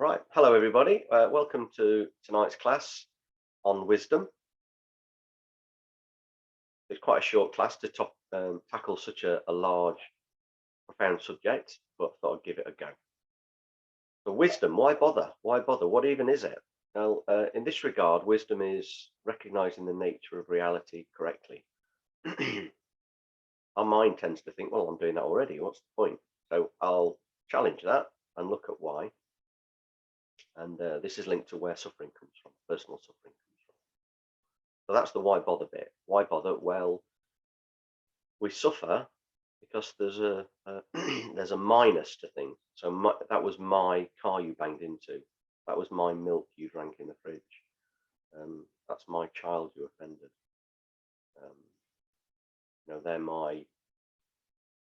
Right. Hello, everybody. Welcome to tonight's class on wisdom. It's quite a short class to tackle such a large, profound subject, but I thought I'd give it a go. So wisdom, why bother? Why bother? What even is it? Well, in this regard, wisdom is recognizing the nature of reality correctly. Our mind tends to think, well, I'm doing that already. What's the point? So I'll challenge that and look at why. And this is linked to where suffering comes from, personal suffering comes from. So that's the why bother bit. Why bother? Well, we suffer because there's a there's a minus to things. So that was my car you banged into. That was my milk you drank in the fridge. That's my child you offended. They're my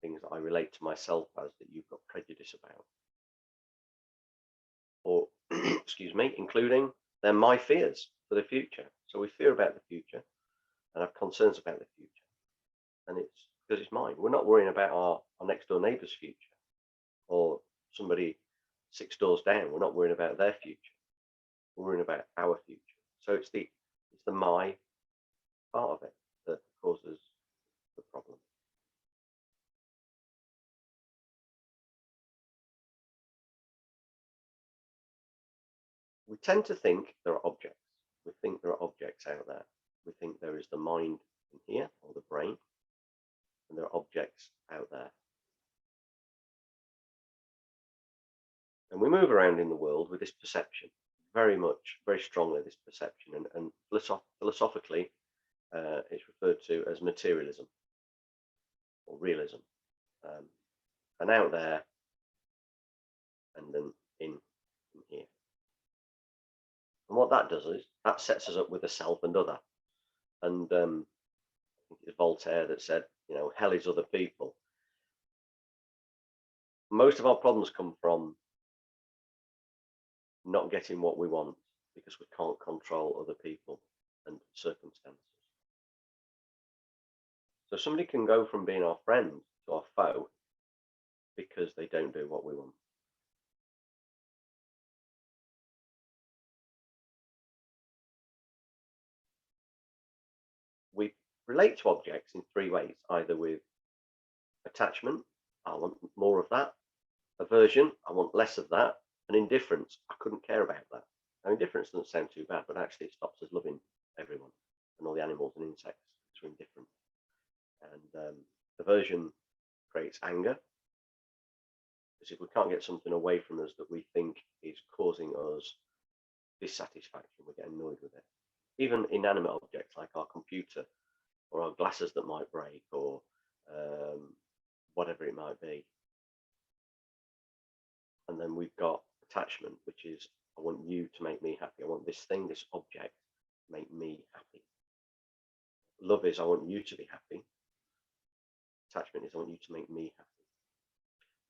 things that I relate to myself as that you've got prejudice about. Or, excuse me, including they're my fears for the future. So we fear about the future and have concerns about the future. And it's because it's mine. We're not worrying about our next door neighbour's future or somebody 6 doors down. We're not worrying about their future. We're worrying about our future. So it's the my part of it that causes the problem. We tend to think there are objects. We think there are objects out there. We think there is the mind in here or the brain, and there are objects out there. And we move around in the world with this perception, very strongly this perception, and philosophically, it's referred to as materialism or realism, and out there, and then in here. And what that does is that sets us up with a self and other. And I think it's Voltaire that said, hell is other people. Most of our problems come from not getting what we want because we can't control other people and circumstances. So somebody can go from being our friend to our foe because they don't do what we want. We relate to objects in 3 ways, either with attachment, I want more of that, aversion, I want less of that, and indifference, I couldn't care about that. Now, indifference doesn't sound too bad, but actually it stops us loving everyone and all the animals and insects because we're indifferent. And aversion creates anger, because if we can't get something away from us that we think is causing us dissatisfaction, we get annoyed with it. Even inanimate objects like our computer or our glasses that might break or whatever it might be. And then we've got attachment, which is I want you to make me happy. I want this thing, this object, to make me happy. Love is I want you to be happy. Attachment is I want you to make me happy.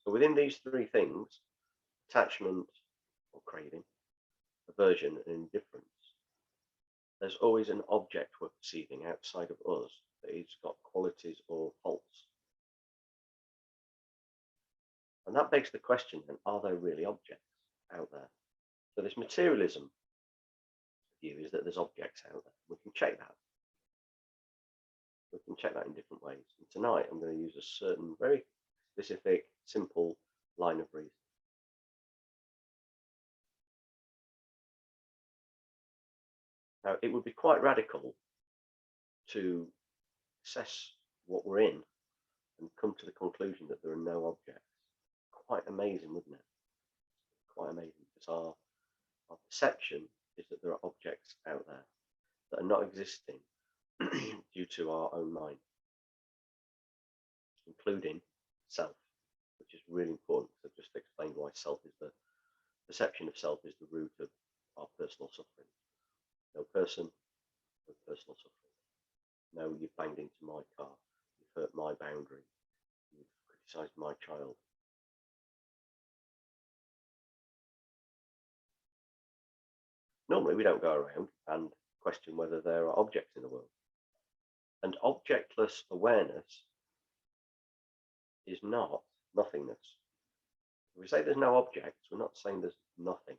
So within these 3 things, attachment or craving, aversion and indifference, there's always an object we're perceiving outside of us that has got qualities or faults. And that begs the question then, are there really objects out there? So this materialism view is that there's objects out there. We can check that. We can check that in different ways. And tonight I'm going to use a certain very specific, simple line of reason. Now, it would be quite radical to assess what we're in and come to the conclusion that there are no objects. Quite amazing, wouldn't it? Quite amazing, because our perception is that there are objects out there that are not existing due to our own mind, including self, which is really important because I've just explained why self is the perception of self is the root of our personal suffering. No person, no personal suffering. No, you've banged into my car, you've hurt my boundary, you've criticised my child. Normally we don't go around and question whether there are objects in the world. And objectless awareness is not nothingness. If we say there's no objects, we're not saying there's nothing.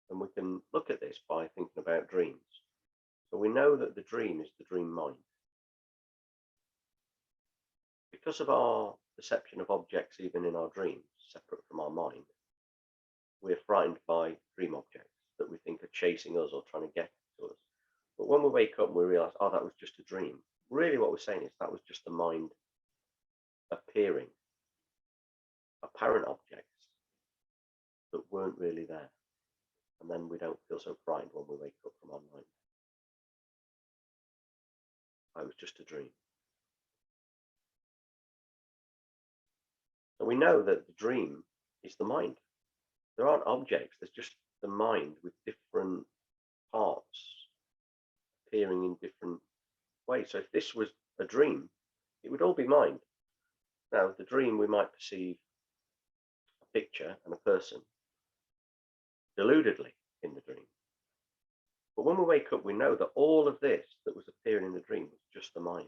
And we can look at this by thinking about dreams. So we know that the dream is the dream mind. Because of our perception of objects, even in our dreams, separate from our mind, we're frightened by dream objects that we think are chasing us or trying to get to us. But when we wake up and we realize, oh, that was just a dream, really what we're saying is that was just the mind appearing, apparent objects that weren't really there. And then we don't feel so frightened when we wake up from our mind. It was just a dream. So we know that the dream is the mind. There aren't objects, there's just the mind with different parts appearing in different ways. So if this was a dream, it would all be mind. Now, the dream, we might perceive a picture and a person deludedly in the dream. But when we wake up, we know that all of this that was appearing in the dream was just the mind.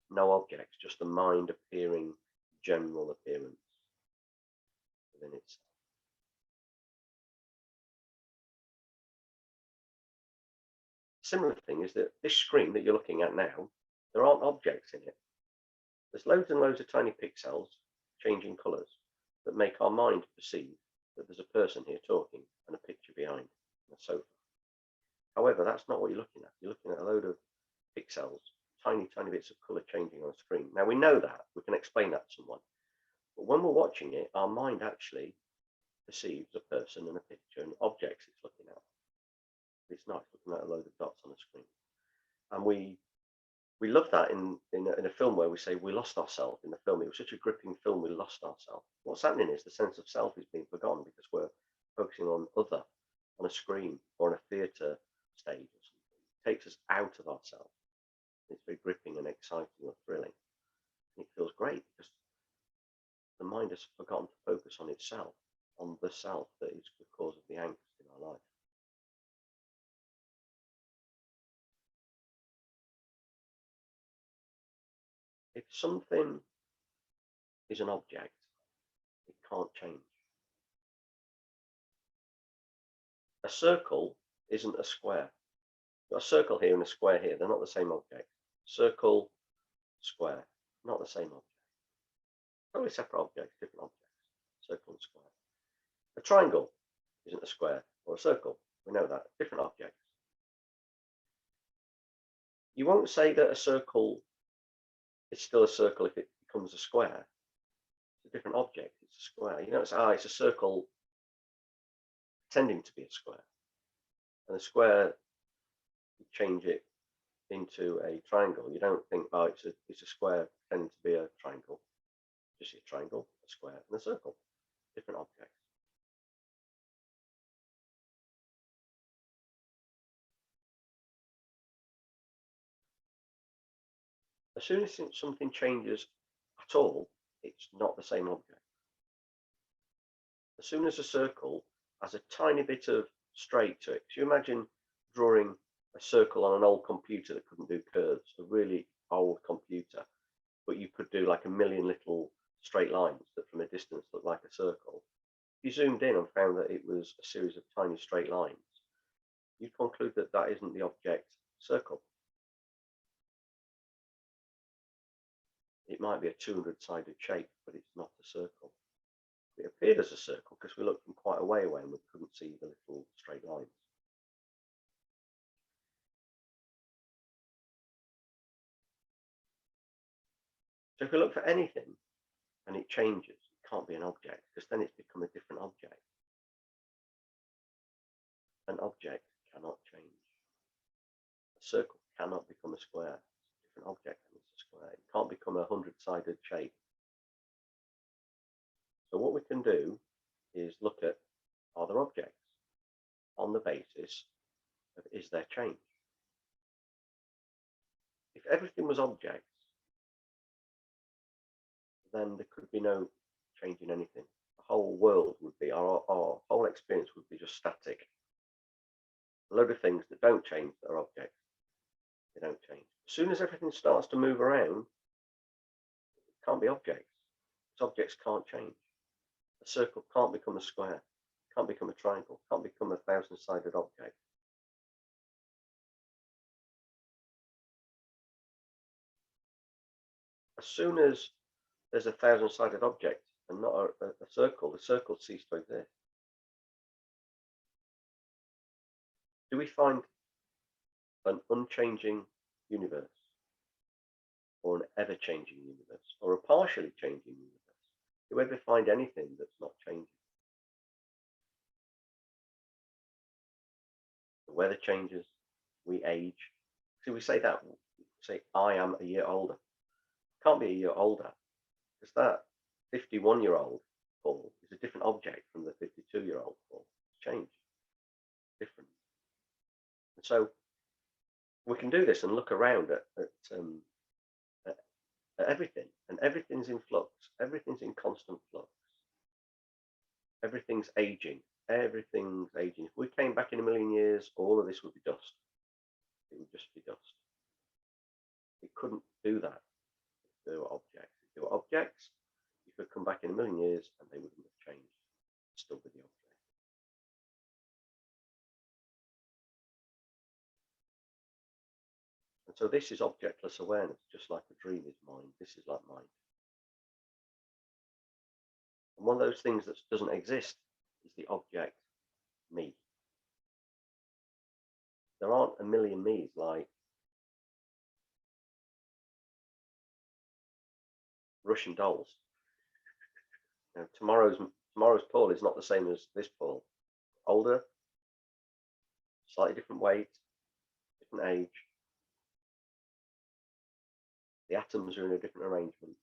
No objects, just the mind appearing, general appearance within itself. Similar thing is that this screen that you're looking at now, there aren't objects in it. There's loads and loads of tiny pixels changing colours that make our mind perceive that there's a person here talking and a picture behind and a sofa. However, that's not what you're looking at. You're looking at a load of pixels, tiny bits of colour changing on a screen. Now we know that, we can explain that to someone. But when we're watching it, our mind actually perceives a person and a picture and objects it's looking at. It's not looking at a load of dots on a screen. And we love that in a film where we say we lost ourselves in the film. It was such a gripping film, we lost ourselves. What's happening is the sense of self is being forgotten because we're focusing on other, on a screen or on a theatre stage or something. It takes us out of ourselves. It's very gripping and exciting or thrilling. And it feels great because the mind has forgotten to focus on itself, on the self that is the cause of the angst in our life. If something is an object, it can't change. A circle isn't a square. You've got a circle here and a square here. They're not the same object. Circle, square, not the same object. Totally separate objects, different objects. Circle and square. A triangle isn't a square or a circle. We know that. Different objects. You won't say that a circle is still a circle if it becomes a square. It's a different object. It's a square. You know, it's a circle pretending to be a square. And a square, you change it into a triangle. You don't think, oh, it's a square pretending to be a triangle. Just a triangle, a square, and a circle. Different objects. As soon as something changes at all, it's not the same object. As soon as a circle has a tiny bit of straight to it, so you imagine drawing a circle on an old computer that couldn't do curves, a really old computer, but you could do like a million little straight lines that from a distance look like a circle. If you zoomed in and found that it was a series of tiny straight lines, you'd conclude that that isn't the object circle. It might be a 200-sided shape, but it's not a circle. It appeared as a circle because we looked from quite a way away and we couldn't see the little straight lines. So if we look for anything and it changes, it can't be an object because then it's become a different object. An object cannot change. A circle cannot become a square. It's a different object and it's a square. It can't become a 100-sided shape. So what we can do is look at other objects on the basis of is there change? If everything was objects, then there could be no change in anything. The whole world would be, our whole experience would be just static. A load of things that don't change that are objects, they don't change. As soon as everything starts to move around, it can't be objects. Its objects can't change. A circle can't become a square, can't become a triangle, can't become a thousand-sided object. As soon as there's a thousand-sided object and not a circle, the circle ceases to exist. Do we find an unchanging universe, or an ever-changing universe, or a partially changing universe? Do we ever find anything that's not changing? The weather changes, we age. See, we say that, say, I am a year older. Can't be a year older, because that 51-year-old Paul is a different object from the 52-year-old Paul. It's changed, different. And so we can do this and look around at everything, and everything's in flux, everything's in constant flux, everything's aging, everything's aging. If we came back in a million years, all of this would be dust. It would just be dust. It couldn't do that if there were objects. If there were objects, you could come back in a million years and they wouldn't have changed. Still be the object. And so this is objectless awareness, just like a dream is mind. This is like mind. And one of those things that doesn't exist is the object me. There aren't a million me's like Russian dolls. You know, tomorrow's Paul is not the same as this Paul. Older, slightly different weight, different age. The atoms are in a different arrangement.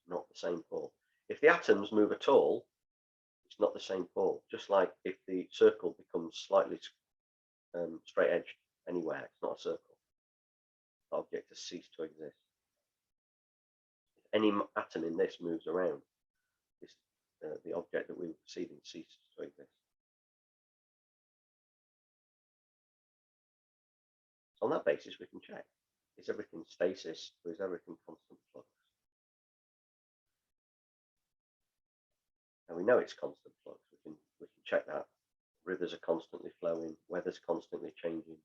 Not the same Paul. If the atoms move at all, it's not the same Paul. Just like if the circle becomes slightly straight edged anywhere, it's not a circle. The object has ceased to exist. If any atom in this moves around, this, the object that we were perceiving ceases to exist. So on that basis, we can check: is everything stasis, or is everything constant flux? And we know it's constant flux. We can check that. Rivers are constantly flowing, weather's constantly changing.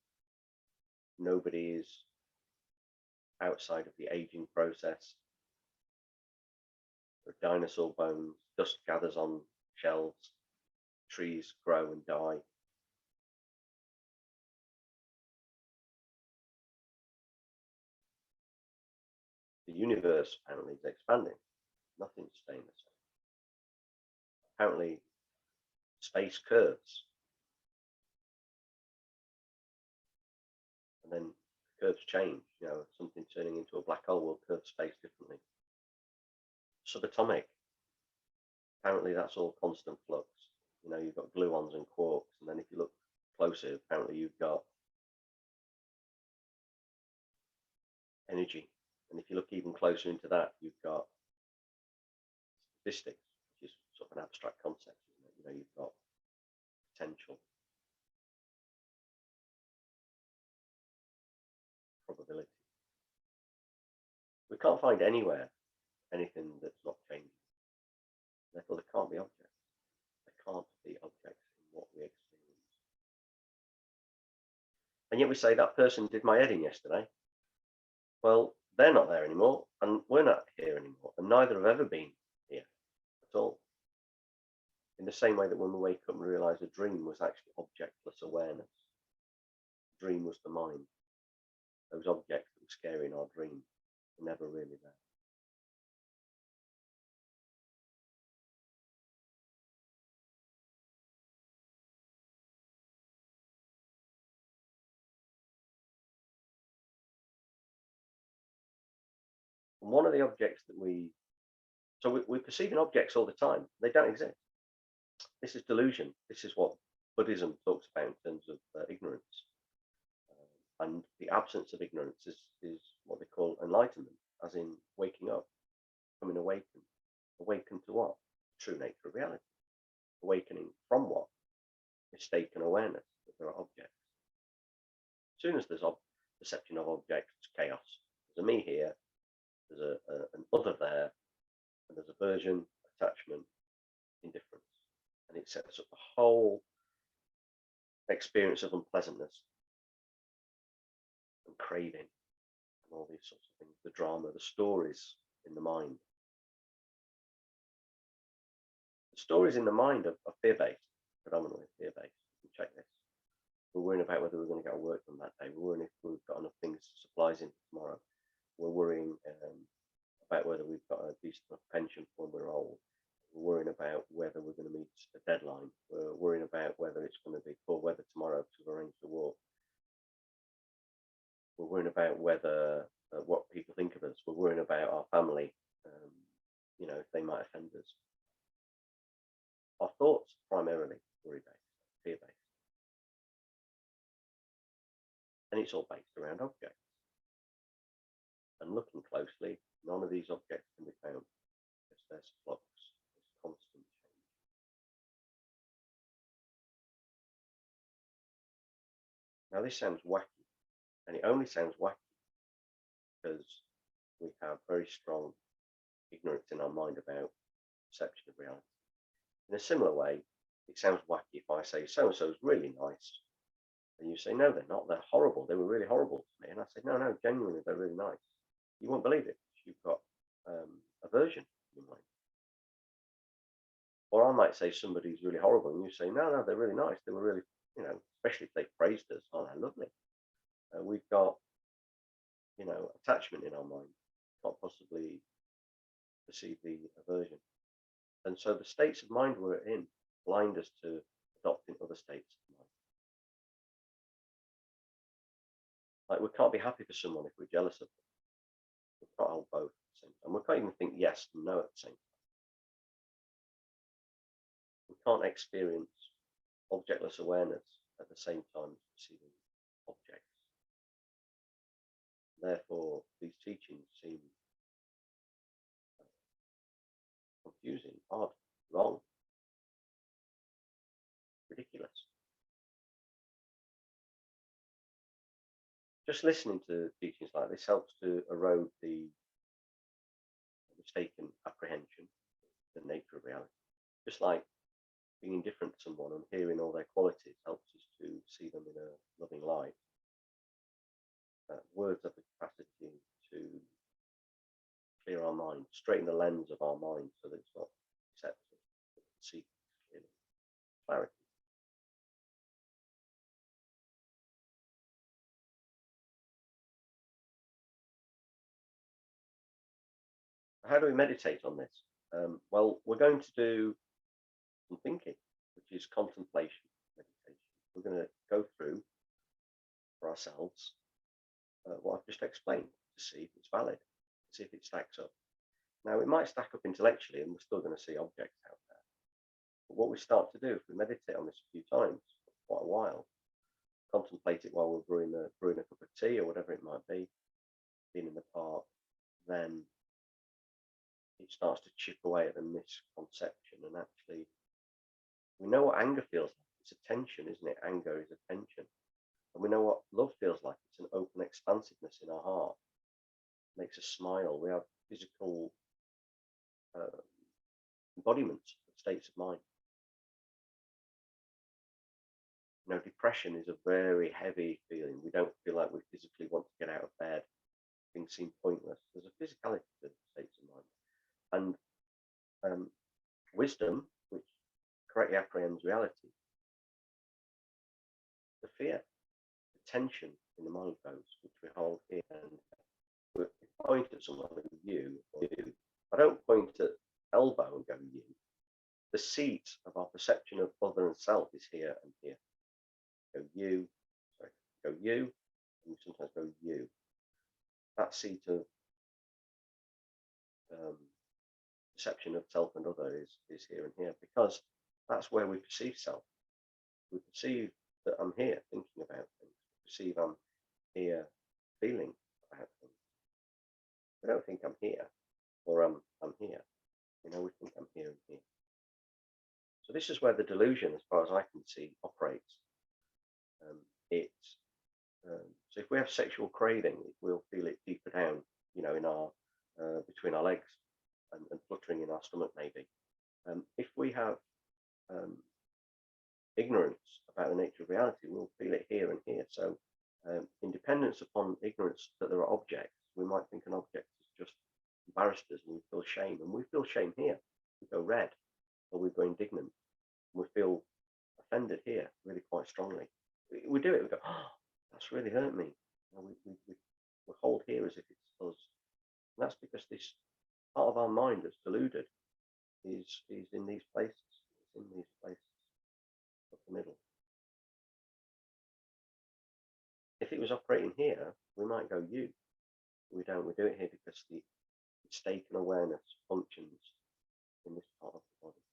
Nobody is outside of the aging process. There are dinosaur bones, dust gathers on shelves, trees grow and die. The universe apparently is expanding. Nothing's staying the same. Apparently, space curves. And then curves change. You know, something turning into a black hole will curve space differently. Subatomic. Apparently, that's all constant flux. You know, you've got gluons and quarks, and then if you look closer, apparently you've got energy. And if you look even closer into that, you've got statistics, which is sort of an abstract concept, isn't it? You know, you've got potential, probability. We can't find anywhere anything that's not changing. Therefore, there can't be objects. There can't be objects in what we experience. And yet we say that person did my heading yesterday. Well, they're not there anymore, and we're not here anymore, and neither have ever been here at all. In the same way that when we wake up and realize a dream was actually objectless awareness. Dream was the mind. Those objects that were scary in our dream were never really there. And one of the objects that we're perceiving objects all the time. They don't exist. This is delusion. This is what Buddhism talks about in terms of ignorance. And the absence of ignorance is what they call enlightenment, as in waking up, becoming awakened. Awakened to what? The true nature of reality. Awakening from what? Mistaken awareness that there are objects. As soon as there's perception of objects, it's chaos. There's a me here, there's an other there, and there's aversion, attachment, indifference, and it sets up the whole experience of unpleasantness and craving and all these sorts of things, the drama, the stories in the mind. The stories in the mind are fear-based, predominantly fear-based. You check this. We're worrying about whether we're going to get our work done that day. We're worrying if we've got enough things, supplies in tomorrow. We're worrying about whether we've got a decent enough pension when we're old. We're worrying about whether we're going to meet a deadline. We're worrying about whether it's going to be poor weather tomorrow to arrange the walk. We're worrying about whether what people think of us. We're worrying about our family, if they might offend us. Our thoughts primarily worry-based, fear-based. And it's all based around objects. And looking closely, none of these objects can be found because there's flux, there's constant change. Now this sounds wacky, and it only sounds wacky because we have very strong ignorance in our mind about perception of reality. In a similar way, it sounds wacky if I say so-and-so is really nice, and you say, no, they're not, they're horrible, they were really horrible to me. And I said, no, genuinely, they're really nice. You won't believe it. You've got aversion in your mind. Or I might say somebody's really horrible, and you say, no, they're really nice. They were really, especially if they praised us, oh, they're lovely. We've got, attachment in our mind. Can't possibly perceive the aversion. And so the states of mind we're in blind us to adopting other states of mind. Like we can't be happy for someone if we're jealous of them. We can't hold both at the same time. We can't even think yes and no at the same time. We can't experience objectless awareness at the same time as perceiving objects. Therefore, these teachings seem confusing, odd, wrong, ridiculous. Just listening to teachings like this helps to erode the mistaken apprehension of the nature of reality. Just like being indifferent to someone and hearing all their qualities helps us to see them in a loving light. Words have the capacity to clear our mind, straighten the lens of our mind so that it's not deceptive, but see clearly, clarity. How do we meditate on this? Well, we're going to do some thinking, which is contemplation meditation. We're going to go through for ourselves what I've just explained to see if it's valid, to see if it stacks up. Now, it might stack up intellectually and we're still going to see objects out there. But what we start to do, if we meditate on this a few times, for quite a while, contemplate it while we're brewing a cup of tea or whatever it might be, being in the park, then it starts to chip away at the misconception. And actually, we know what anger feels like. It's a tension, isn't it? Anger is a tension. And we know what love feels like. It's an open expansiveness in our heart. It makes us smile. We have physical embodiments of states of mind. Depression is a very heavy feeling. We don't feel like we physically want to get out of bed. Things seem pointless. There's a physicality to states of mind. And wisdom, which correctly apprehends reality, the fear, the tension in the mind goes, which we hold here. And we point at someone and go, you or you. I don't point at elbow and go, you. The seat of our perception of other and self is here and here. Go you, sorry, go you, and sometimes go you. That seat of perception of self and other is here and here, because that's where we perceive self. We perceive that I'm here thinking about things. We perceive I'm here feeling about things. We don't think I'm here or I'm here. We think I'm here and here. So this is where the delusion, as far as I can see, operates. So if we have sexual craving, we'll feel it deeper down, in our between our legs and fluttering in our stomach maybe. If we have ignorance about the nature of reality, we'll feel it here and here. So, in dependence upon ignorance that there are objects, we might think an object is just embarrassed us and we feel shame. And we feel shame here. We go red or we go indignant. We feel offended here really quite strongly. We do it, we go, oh, that's really hurt me. We hold here as if it's us. And that's because this part of our mind that's deluded is in these places. It's in these places of the middle. If it was operating here, we might go you. We don't. We do it here because the mistaken awareness functions in this part of the body.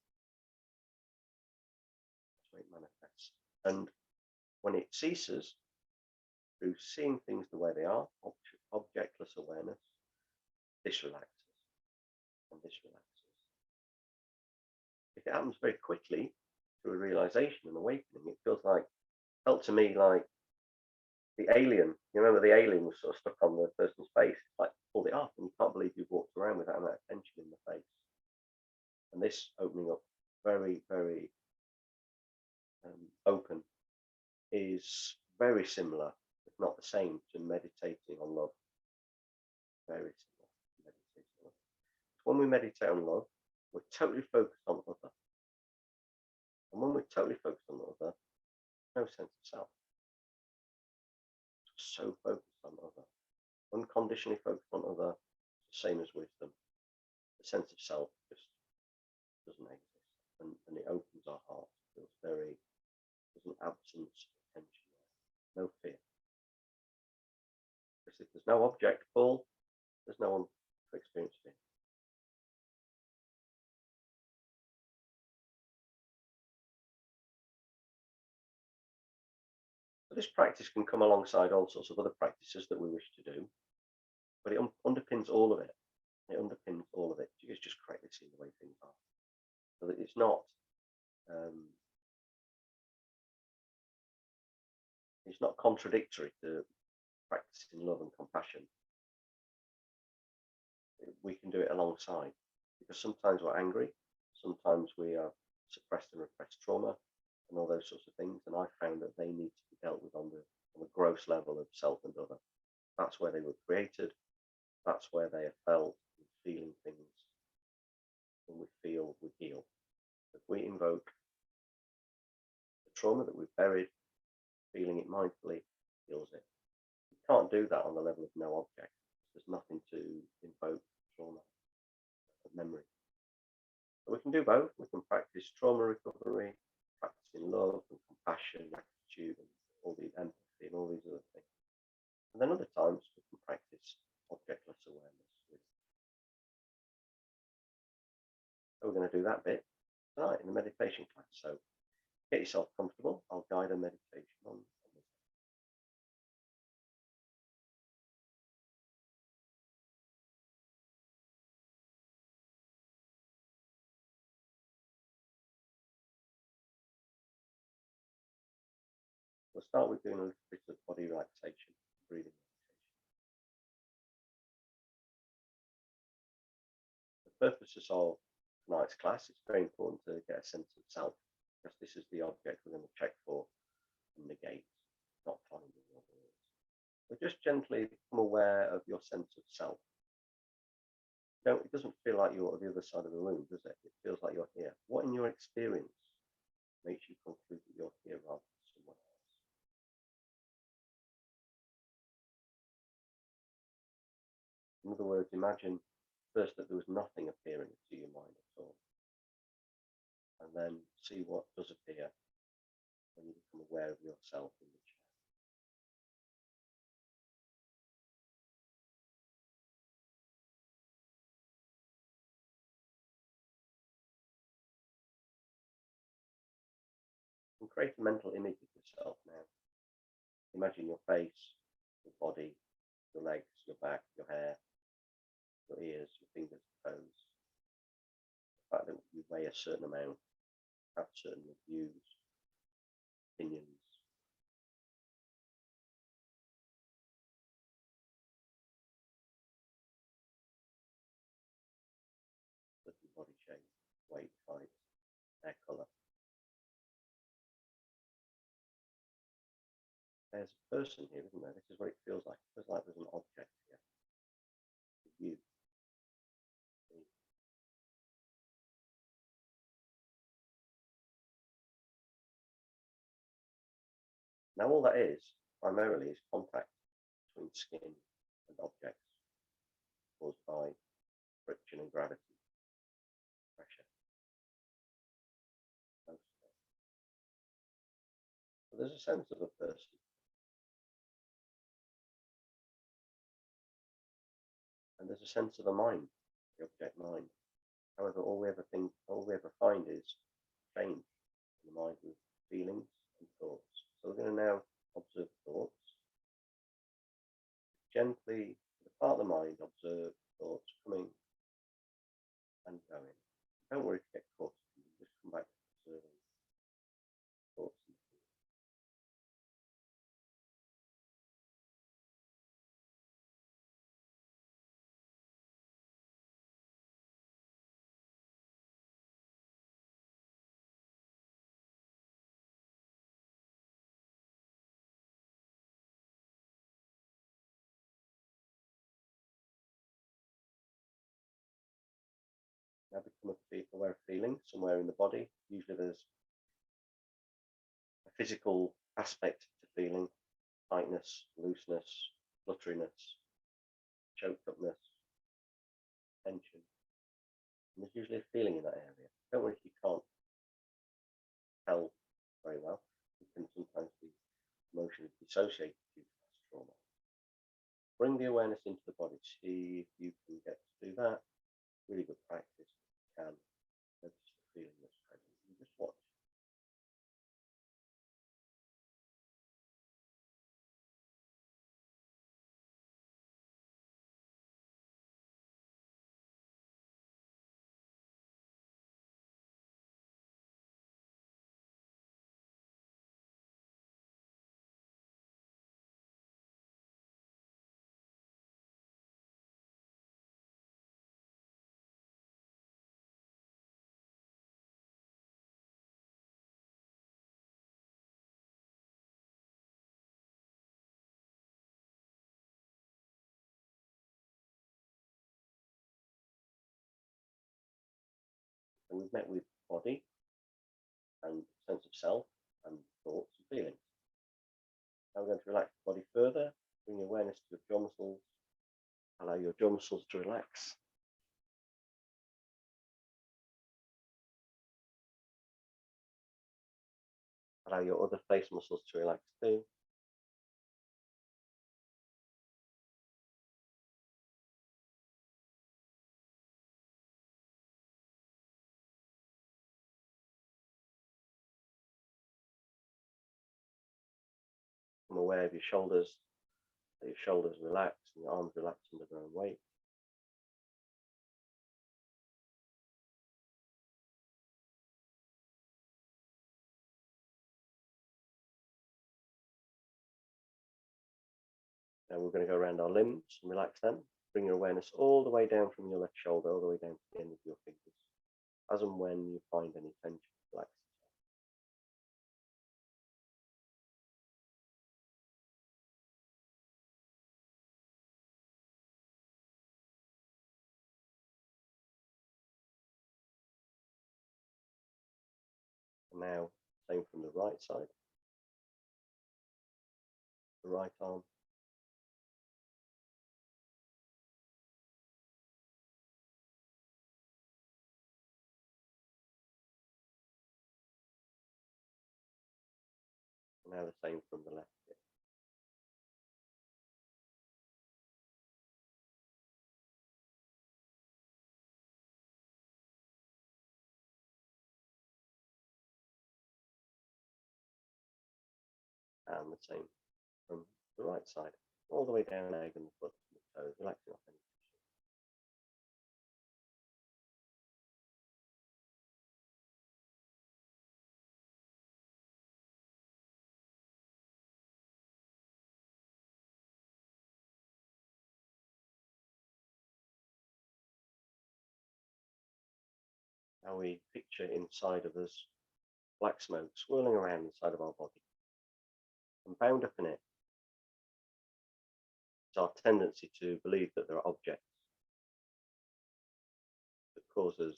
That's where it manifests. And when it ceases, through seeing things the way they are, objectless awareness, this relaxes and this relaxes. If it happens very quickly through a realization and awakening, it felt to me like the alien. You remember the alien was sort of stuck on the person's face, like pulled it off, and you can't believe you've walked around with that amount of tension in the face. And this opening up very, very open is very similar, if not the same, to meditating on love. Very similar to meditating on love. When we meditate on love, we're totally focused on other. And when we're totally focused on other, no sense of self. So focused on other, unconditionally focused on other, same as wisdom. The sense of self just doesn't exist, and it opens our heart. It feels there's an absence of tension there, no fear. Because if there's no object, Paul, there's no one to experience fear. This practice can come alongside all sorts of other practices that we wish to do, but it underpins all of it. It underpins all of it. It's just correctly seeing the way things are, so that it's not contradictory to practicing love and compassion. We can do it alongside, because sometimes we're angry, sometimes we are suppressed and repressed trauma, and all those sorts of things. And I found that they need to be dealt with on the gross level of self and other. That's where they were created. That's where they are felt and feeling things. When we feel, we heal. If we invoke the trauma that we've buried, feeling it mindfully heals it. You can't do that on the level of no object. There's nothing to invoke trauma of memory. But we can do both. We can practice trauma recovery, practicing love and compassion, gratitude, and all the empathy and all these other things. And then other times we can practice objectless awareness. So we're going to do that bit tonight in the meditation class. So get yourself comfortable. I'll guide a meditation on this. We'll start with doing a little bit of body relaxation, breathing meditation. The purposes of tonight's class, it's very important to get a sense of self, because this is the object we're going to check for and negate, not finding what it is. So just gently become aware of your sense of self. It doesn't feel like you're at the other side of the room, does it? It feels like you're here. What in your experience makes you conclude that you're here rather than somewhere else? In other words, imagine first that there was nothing appearing to your mind at all. And then see what does appear when you become aware of yourself in the chair. And create a mental image of yourself now. Imagine your face, your body, your legs, your back, your hair, your ears, your fingers, toes. The fact that you weigh a certain amount, have certain views, opinions. Certain body shape, weight, height, hair colour. There's a person here, isn't there? This is what it feels like. It feels like there's an object here. You. Now all that is, primarily, is contact between skin and objects caused by friction and gravity, pressure. So there's a sense of a person. And there's a sense of a mind, the object mind. However, all we ever find is change in the mind with feelings and thoughts. So we're going to now observe thoughts. Gently, the part of the mind, observe thoughts coming and going. Don't worry if you get caught. Just come back to observing thoughts and feelings. Now become aware of feeling somewhere in the body. Usually there's a physical aspect to feeling, tightness, looseness, flutteriness, choked upness, tension. And there's usually a feeling in that area. Don't worry if you can't tell very well. You can sometimes be emotionally dissociated due to past trauma. Bring the awareness into the body. See if you can get to do that. Really good practice. You can notice the feeling that's present. You just watch. And we've met with body and sense of self and thoughts and feelings. Now we're going to relax the body further. Bring awareness to your jaw muscles. Allow your jaw muscles to relax. Allow your other face muscles to relax too. Become aware of your shoulders. Let your shoulders relax and your arms relax under their own weight. Now we're going to go around our limbs and relax them. Bring your awareness all the way down from your left shoulder, all the way down to the end of your fingers. As and when you find any tension, relax. And now, same from the right side. The right arm. And now the same from the left hip. And the same from the right side, all the way down the leg and the foot and the toes, relaxing off any tension. Now we picture inside of us black smoke swirling around inside of our body, and bound up in it is our tendency to believe that there are objects that cause us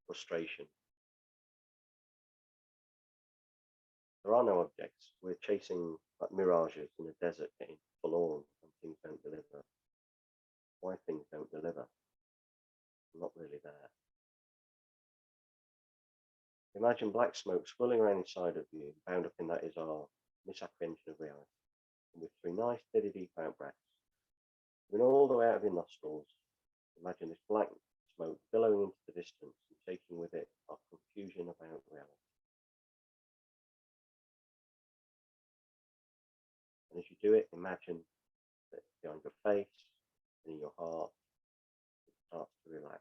frustration. There are no objects. We're chasing like mirages in a desert, getting forlorn when things don't deliver. Why things don't deliver? They're not really there. Imagine black smoke swirling around inside of you. Bound up in that is our misapprehension of reality. And with 3 nice, steady, deep out breaths, coming all the way out of your nostrils, imagine this black smoke billowing into the distance and taking with it our confusion about reality. And as you do it, imagine that behind your face and in your heart, it starts to relax.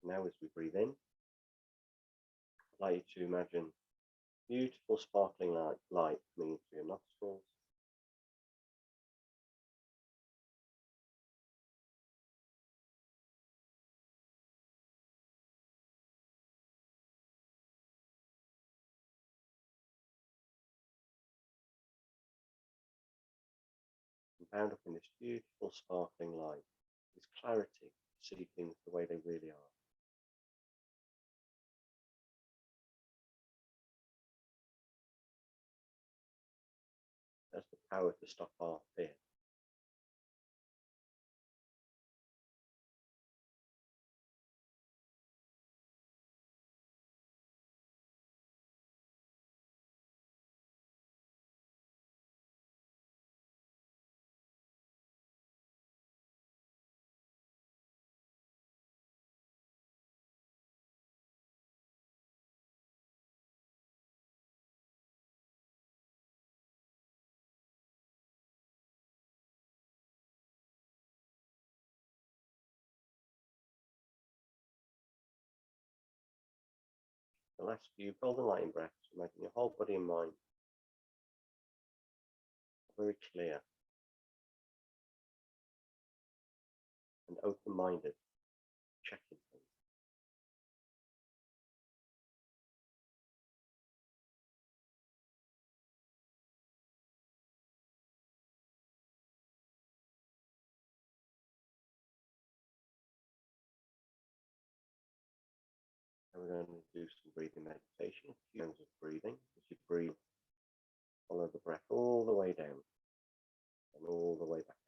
Now, as we breathe in, I'd like you to imagine beautiful sparkling light coming into your nostrils. And bound up in this beautiful sparkling light, this clarity to see things the way they really are. That's the power to stop our fear. The last few golden lighting breaths, imagine your whole body and mind are very clear and open-minded, checking things. And we're going to do some breathing meditation, a few rounds of breathing. As you breathe, follow the breath all the way down and all the way back out.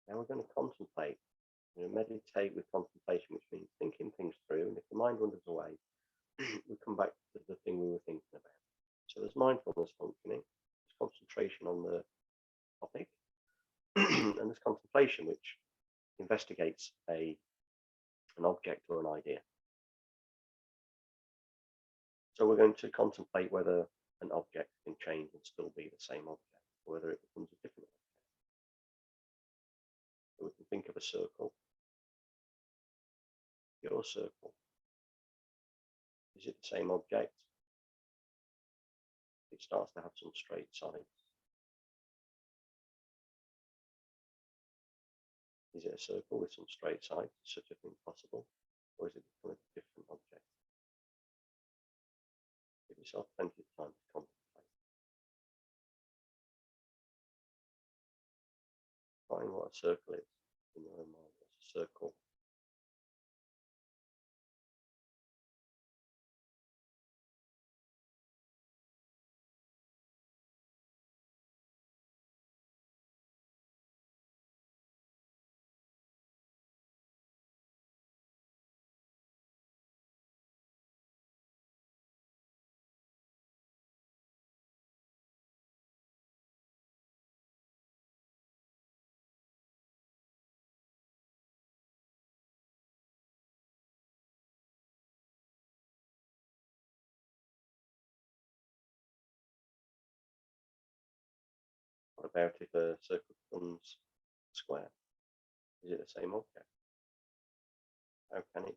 Now we're going to contemplate. Meditate with contemplation, which means thinking things through. And if the mind wanders away, we come back to the thing we were thinking about. So there's mindfulness functioning, there's concentration on the topic, and there's contemplation, which investigates an object or an idea. So we're going to contemplate whether an object can change and still be the same object, or whether it becomes a different object. So we can think of a circle. Your circle. Is it the same object? It starts to have some straight sides. Is it a circle with some straight sides? Is such a thing possible? Or is it become a different object? Give yourself plenty of time to contemplate. Find what a circle is in your own mind. What's a circle? about if a circle becomes square? Is it the same object? How can it?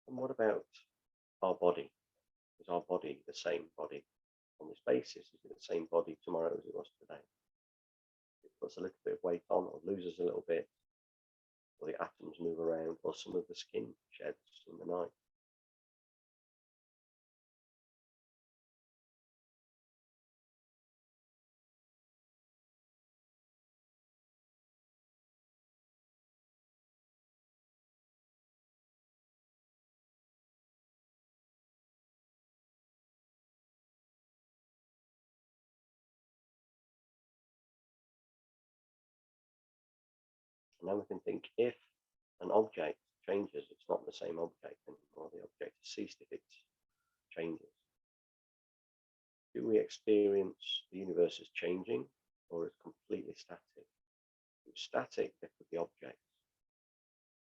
And what about our body? Is our body the same body on this basis? Is it the same body tomorrow as it was today? It puts a little bit of weight on or loses a little bit, or the atoms move around, or some of the skin sheds in the night. And then we can think, if an object changes, it's not the same object anymore. The object has ceased if it changes. Do we experience the universe as changing, or as completely static? If it's static, there could be objects.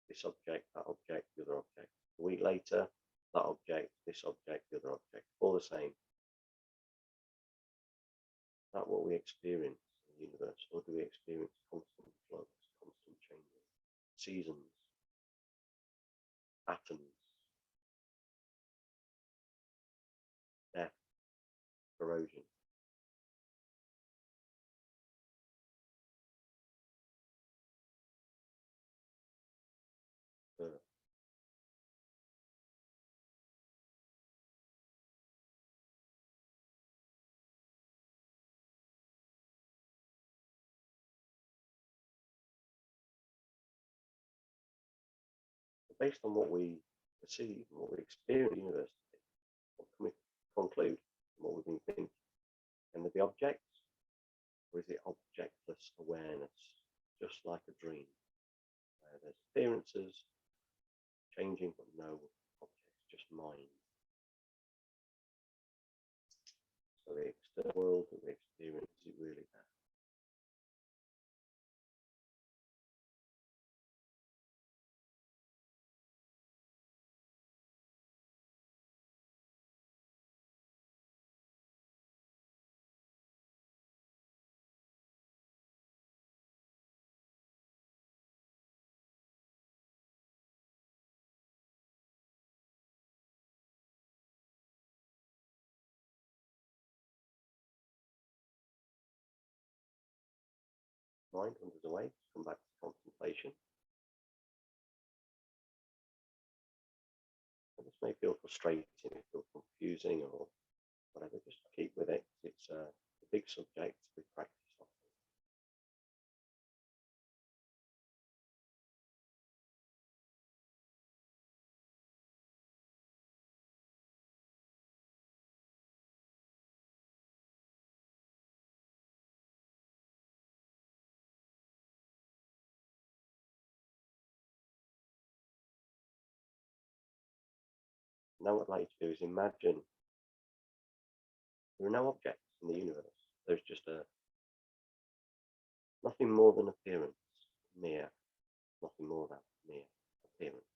This object, that object, the other object. A week later, that object, this object, the other object, all the same. Is that what we experience in the universe, or do we experience constant flux, constant changing, seasons, atoms, death, corrosion? Birth? Based on what we perceive and what we experience in the universe, what can we conclude from what we've been thinking? Can there be objects, or is it objectless awareness, just like a dream, where there's appearances changing but no objects, just mind? So the external world that we experience, is it really there? Mind wanders away, come back to contemplation. And this may feel frustrating, it may feel confusing or whatever, just keep with it. It's a big subject we practice on. Now what I'd like you to do is imagine there are no objects in the universe. There's just nothing more than appearance, mere, nothing more than mere appearance.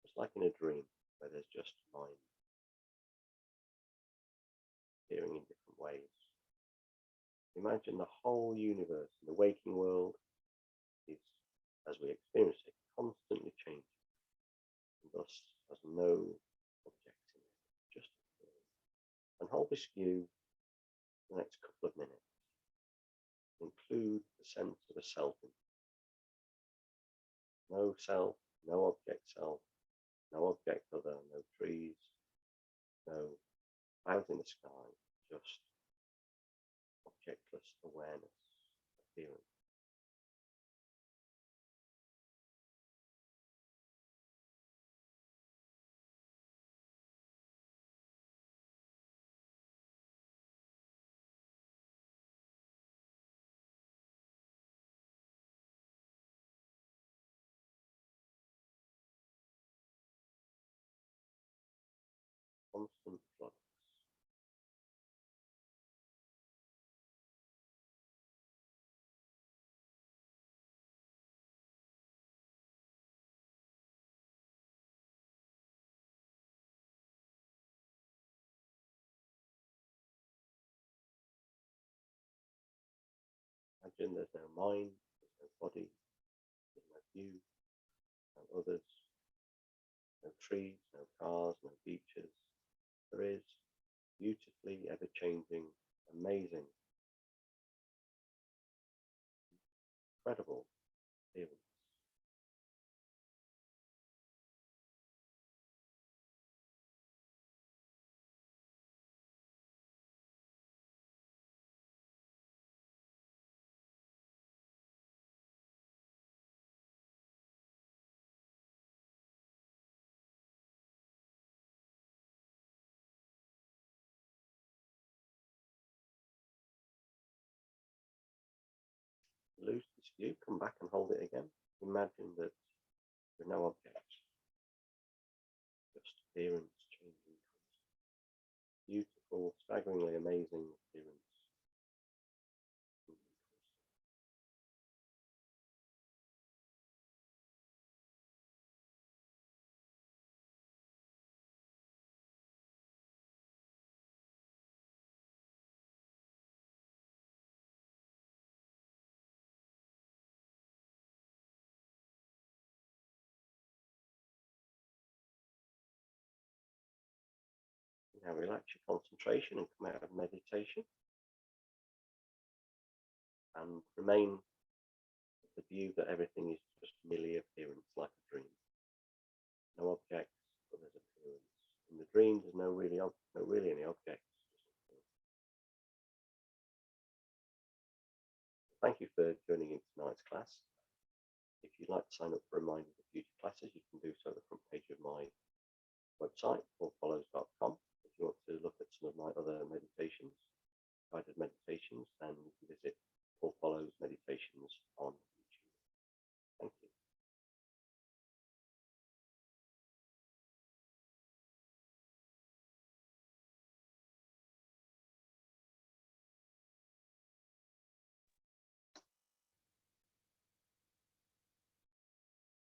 Just like in a dream where there's just mind appearing in different ways. Imagine the whole universe in the waking world is, as we experience it, constantly changing, and thus has no objects in it, just appearing. And hold this view for the next couple of minutes. Include the sense of a self in it. No self, no object self, no object other, no trees, no clouds in the sky, just objectless awareness, appearance. Constant flux. imagine there's no mind, there's no body, there's no you, no others, no trees, no cars, no beaches. There is beautifully ever-changing, amazing, incredible feeling. Lose this view, come back and hold it again. Imagine that there are no objects, just appearance changing. Beautiful, staggeringly amazing appearance. Now relax your concentration and come out of meditation and remain with the view that everything is just merely appearance, like a dream. No objects, but there's appearance. In the dream, there's no really any objects. Thank you for joining in tonight's class. If you'd like to sign up for reminders of future classes, you can do so at the front page of my website, paulfollows.com. If you want to look at some of my other meditations, guided meditations, then you can visit Paul Follows Meditations on YouTube. Thank you.